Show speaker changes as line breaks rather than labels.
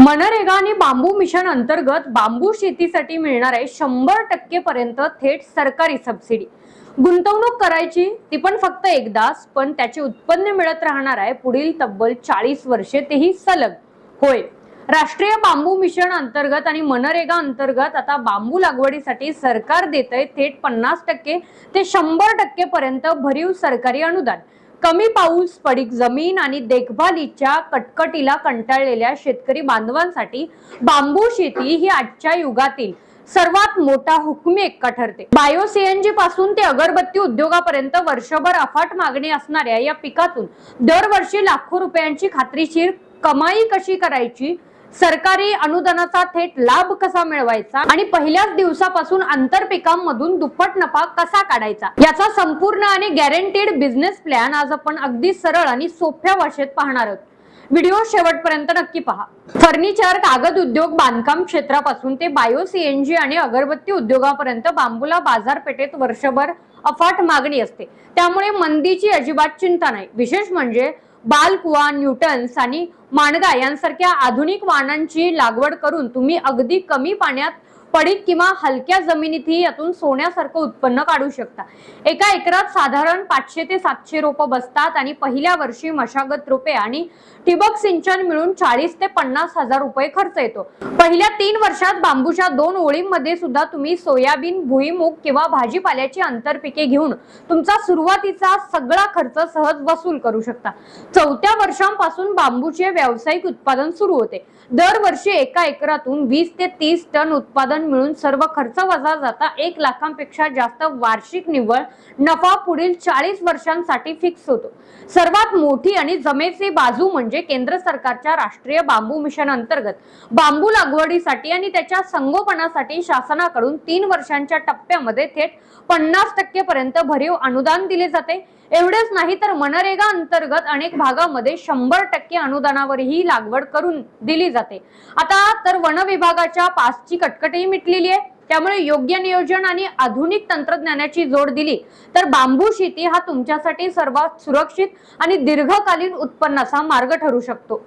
मनरेगा आणि बांबू मिशन अंतर्गत बांबू शेतीसाठी मिळणार आहे 100% पर्यंत थेट सरकारी सबसिडी। गुंतवणूक करायची ती पण फक्त एकदाच, पण त्याचे उत्पन्न मिळत राहणार आहे पुढील तब्बल 40 वर्षे, तेही सलग। होय, राष्ट्रीय बांबू मिशन अंतर्गत आणि मनरेगा अंतर्गत आता बांबू लागवडीसाठी सरकार देतंय थेट 50% ते 100% पर्यंत भरीव सरकारी अनुदान। कमी पाऊस, पडीक जमीन आणि देखभालीच्या कटकटीला कंटाळलेल्या शेतकरी बांधवांसाठी बांबू शेती ही आजच्या युगातील सर्वात मोठा हुकमी एक्का ठरते। बायो सीएनजी पासून ते अगरबत्ती उद्योगापर्यंत वर्षभर अफाट मागणी असणाऱ्या या पिकातून दरवर्षी लाखो रुपयांची खात्रीशीर कमाई कशी करायची, सरकारी अनुदानाचा थेट लाभ कसा मिळवायचा आणि पहिल्याच दिवसापासून आंतरपिकांमधून दुप्पट नफा कसा काढायचा, याचा संपूर्ण आणि गॅरंटीड बिझनेस प्लॅन आज आपण अगदी सरळ आणि सोप्या भाषेत पाहणार आहोत। व्हिडिओ शेवटपर्यंत नक्की पहा। फर्निचर, कागद उद्योग, बांधकाम क्षेत्रापासून ते बायो सीएनजी आणि अगरबत्ती उद्योगापर्यंत बांबूला बाजारपेठेत वर्षभर अफाट मागणी असते, त्यामुळे मंदीची अजिबात चिंता नाही। विशेष म्हणजे बालकुवा, न्यूटन्स आणि माणगा यांसारख्या आधुनिक वाहनांची लागवड करून तुम्ही अगदी कमी पाण्यात, पडीक किंवा हलक्या जमिनीतही यातून सोन्यासारखं उत्पन्न काढू शकता। एका एकरात साधारण 500 ते 700 रोपं बसतात आणि पहिल्या वर्षी मशागत रोपे आणि ठिबक सिंचन मिळून 40 ते 50 हजार रुपये खर्च येतो। पहिल्या 3 वर्षात बांबूच्या 2 ओळींमध्ये सुद्धा तुम्ही सोयाबीन, भुईमूग किंवा भाजीपाल्याची आंतरपिके घेऊन तुमचा सुरुवातीचा सगळा खर्च सहज वसूल करू शकता। 4थ्या वर्षांपासून बांबूचे व्यावसायिक उत्पादन सुरू होते। दरवर्षी एका एकरातून 20 ते 30 टन उत्पादन मिळून सर्व खर्च वजा जाता 1 लाखांपेक्षा जास्त वार्षिक निव्वळ नफा पुढील 40 वर्षांसाठी फिक्स होतो। सर्वात मोठी आणि जमेची बाजू म्हणजे केंद्र सरकारच्या राष्ट्रीय बांबू मिशन अंतर्गत बांबू लागवडीसाठी आणि त्याच्या संगोपनासाठी शासनाकडून 3 वर्षांच्या टप्प्यामध्ये थेट 50% पर्यंत भरीव अनुदान दिले जाते। एवढेच नाही तर मनरेगा अंतर्गत अनेक भागामध्ये 100% अनुदानावरही लागवड करून दिली जाते। आता तर वन विभागाच्या पासची कटकटही मिटलेली आहे, त्यामुळे योग्य नियोजन आणि आधुनिक तंत्रज्ञानाची जोड दिली तर बांबू शेती हा तुमच्यासाठी सर्वात सुरक्षित आणि दीर्घकालीन उत्पन्नाचा मार्ग ठरू शकतो।